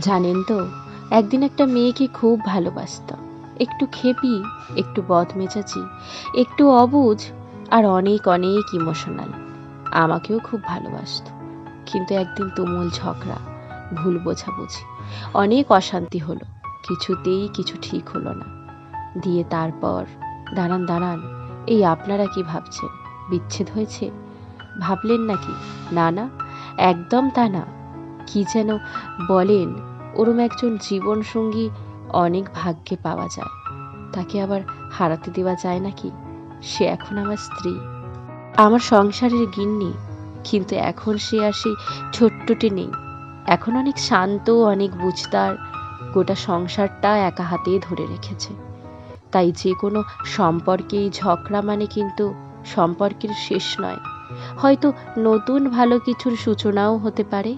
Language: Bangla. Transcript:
জানেন তো, একদিন একটা মেয়েকে খুব ভালোবাসতাম। একটু খেপি, একটু বদমেজাজি, একটু অবুঝ, আর অনেক অনেক ইমোশনাল। আমাকেও খুব ভালোবাসতো। কিন্তু একদিন তুমুল ঝগড়া, ভুল বোঝাবুঝি, অনেক অশান্তি হলো। কিছুতেই কিছু ঠিক হলো না। দিয়ে তারপর, দাঁড়ান দাঁড়ান, এই আপনারা কি ভাবছেন বিচ্ছেদ হয়েছে? ভাবলেন নাকি? না না, একদম তা না। কি যেন বলেন, ওরম একজন জীবনসঙ্গী অনেক ভাগ্যে পাওয়া যায়। তাকে আবার হারাতে দেওয়া যায় নাকি? সে এখন আমার স্ত্রী, আমার সংসারের গিন্নি। কিন্তু এখন সে আর সেই ছোট্টটি নেই। এখন অনেক শান্ত, অনেক বুঝতার, গোটা সংসারটা একা হাতে ধরে রেখেছে। তাই যে কোনো সম্পর্কেই ঝগড়া মানে কিন্তু সম্পর্কের শেষ নয়, হয়তো নতুন ভালো কিছুর সূচনাও হতে পারে।